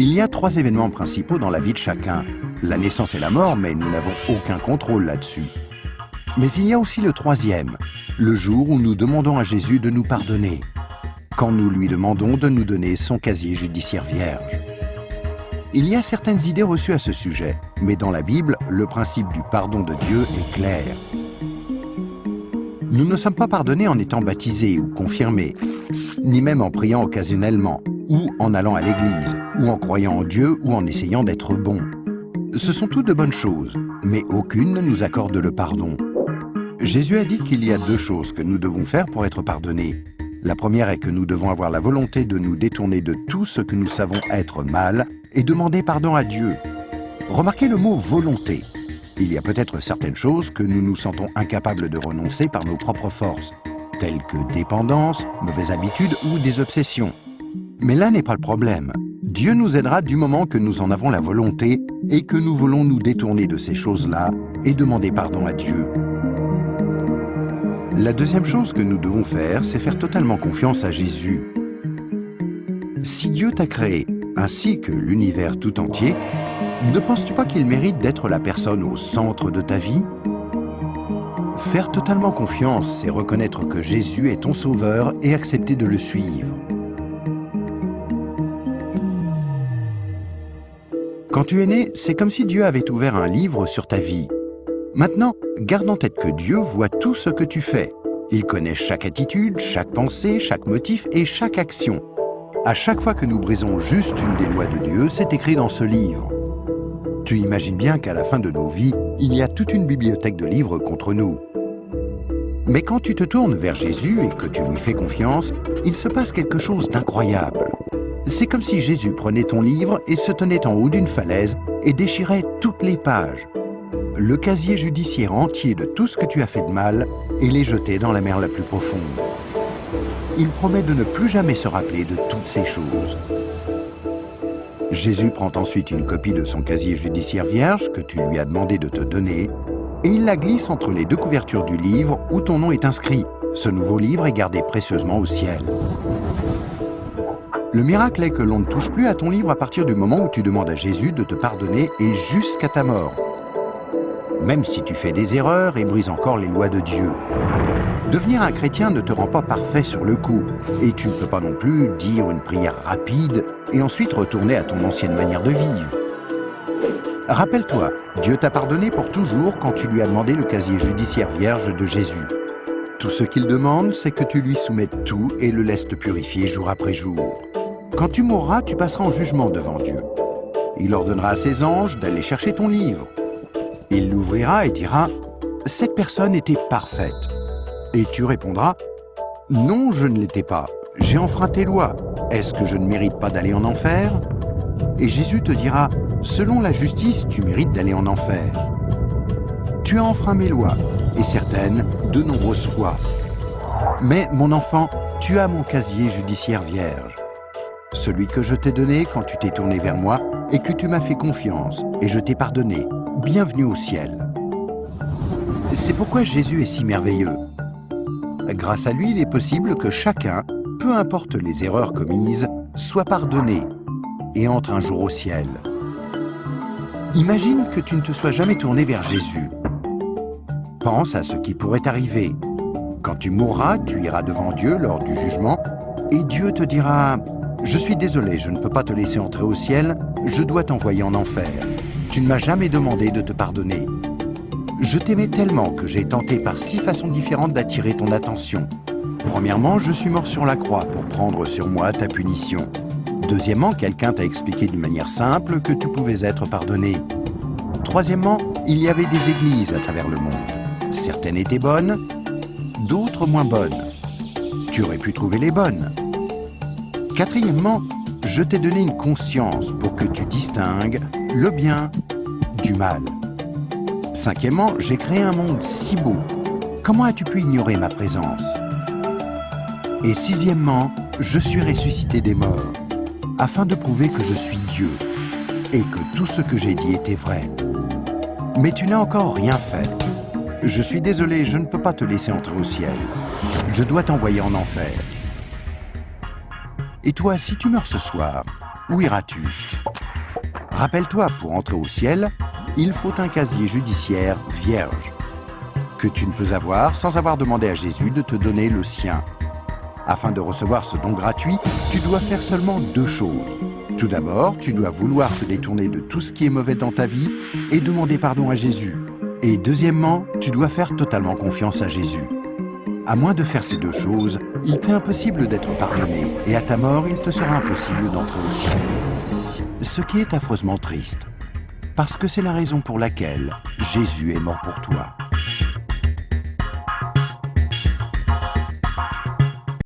Il y a 3 événements principaux dans la vie de chacun. La naissance et la mort, mais nous n'avons aucun contrôle là-dessus. Mais il y a aussi le 3e, le jour où nous demandons à Jésus de nous pardonner, quand nous lui demandons de nous donner son casier judiciaire vierge. Il y a certaines idées reçues à ce sujet, mais dans la Bible, le principe du pardon de Dieu est clair. Nous ne sommes pas pardonnés en étant baptisés ou confirmés, ni même en priant occasionnellement, ou en allant à l'église, ou en croyant en Dieu ou en essayant d'être bons. Ce sont toutes de bonnes choses, mais aucune ne nous accorde le pardon. Jésus a dit qu'il y a 2 choses que nous devons faire pour être pardonnés. La première est que nous devons avoir la volonté de nous détourner de tout ce que nous savons être mal et demander pardon à Dieu. Remarquez le mot « volonté ». Il y a peut-être certaines choses que nous nous sentons incapables de renoncer par nos propres forces, telles que dépendance, mauvaises habitudes ou des obsessions. Mais là n'est pas le problème. Dieu nous aidera du moment que nous en avons la volonté et que nous voulons nous détourner de ces choses-là et demander pardon à Dieu. La deuxième chose que nous devons faire, c'est faire totalement confiance à Jésus. Si Dieu t'a créé, ainsi que l'univers tout entier, ne penses-tu pas qu'il mérite d'être la personne au centre de ta vie? Faire totalement confiance, c'est reconnaître que Jésus est ton sauveur et accepter de le suivre. Quand tu es né, c'est comme si Dieu avait ouvert un livre sur ta vie. Maintenant, garde en tête que Dieu voit tout ce que tu fais. Il connaît chaque attitude, chaque pensée, chaque motif et chaque action. À chaque fois que nous brisons juste une des lois de Dieu, c'est écrit dans ce livre. Tu imagines bien qu'à la fin de nos vies, il y a toute une bibliothèque de livres contre nous. Mais quand tu te tournes vers Jésus et que tu lui fais confiance, il se passe quelque chose d'incroyable. C'est comme si Jésus prenait ton livre et se tenait en haut d'une falaise et déchirait toutes les pages. Le casier judiciaire entier de tout ce que tu as fait de mal et les jeter dans la mer la plus profonde. Il promet de ne plus jamais se rappeler de toutes ces choses. Jésus prend ensuite une copie de son casier judiciaire vierge que tu lui as demandé de te donner et il la glisse entre les 2 couvertures du livre où ton nom est inscrit. Ce nouveau livre est gardé précieusement au ciel. Le miracle est que l'on ne touche plus à ton livre à partir du moment où tu demandes à Jésus de te pardonner et jusqu'à ta mort. Même si tu fais des erreurs et brises encore les lois de Dieu. Devenir un chrétien ne te rend pas parfait sur le coup, et tu ne peux pas non plus dire une prière rapide et ensuite retourner à ton ancienne manière de vivre. Rappelle-toi, Dieu t'a pardonné pour toujours quand tu lui as demandé le casier judiciaire vierge de Jésus. Tout ce qu'il demande, c'est que tu lui soumettes tout et le laisses te purifier jour après jour. Quand tu mourras, tu passeras en jugement devant Dieu. Il ordonnera à ses anges d'aller chercher ton livre. Il l'ouvrira et dira « Cette personne était parfaite ». Et tu répondras « Non, je ne l'étais pas. J'ai enfreint tes lois. Est-ce que je ne mérite pas d'aller en enfer ?» Et Jésus te dira « Selon la justice, tu mérites d'aller en enfer. Tu as enfreint mes lois, et certaines, de nombreuses fois. Mais, mon enfant, tu as mon casier judiciaire vierge. Celui que je t'ai donné quand tu t'es tourné vers moi et que tu m'as fait confiance, et je t'ai pardonné. Bienvenue au ciel. » C'est pourquoi Jésus est si merveilleux. Grâce à lui, il est possible que chacun, peu importe les erreurs commises, soit pardonné et entre un jour au ciel. Imagine que tu ne te sois jamais tourné vers Jésus. Pense à ce qui pourrait t'arriver. Quand tu mourras, tu iras devant Dieu lors du jugement et Dieu te dira « Je suis désolé, je ne peux pas te laisser entrer au ciel, je dois t'envoyer en enfer. Tu ne m'as jamais demandé de te pardonner. Je t'aimais tellement que j'ai tenté par 6 façons différentes d'attirer ton attention. Premièrement, je suis mort sur la croix pour prendre sur moi ta punition. Deuxièmement, quelqu'un t'a expliqué d'une manière simple que tu pouvais être pardonné. Troisièmement, il y avait des églises à travers le monde. Certaines étaient bonnes, d'autres moins bonnes. Tu aurais pu trouver les bonnes. Quatrièmement, je t'ai donné une conscience pour que tu distingues le bien du mal. Cinquièmement, j'ai créé un monde si beau. Comment as-tu pu ignorer ma présence? Et sixièmement, je suis ressuscité des morts, afin de prouver que je suis Dieu, et que tout ce que j'ai dit était vrai. Mais tu n'as encore rien fait. Je suis désolé, je ne peux pas te laisser entrer au ciel. Je dois t'envoyer en enfer. Et toi, si tu meurs ce soir, où iras-tu? Rappelle-toi, pour entrer au ciel, il faut un casier judiciaire vierge, que tu ne peux avoir sans avoir demandé à Jésus de te donner le sien. Afin de recevoir ce don gratuit, tu dois faire seulement 2 choses. Tout d'abord, tu dois vouloir te détourner de tout ce qui est mauvais dans ta vie et demander pardon à Jésus. Et deuxièmement, tu dois faire totalement confiance à Jésus. À moins de faire ces 2 choses, il t'est impossible d'être pardonné et à ta mort, il te sera impossible d'entrer au ciel. Ce qui est affreusement triste, parce que c'est la raison pour laquelle Jésus est mort pour toi.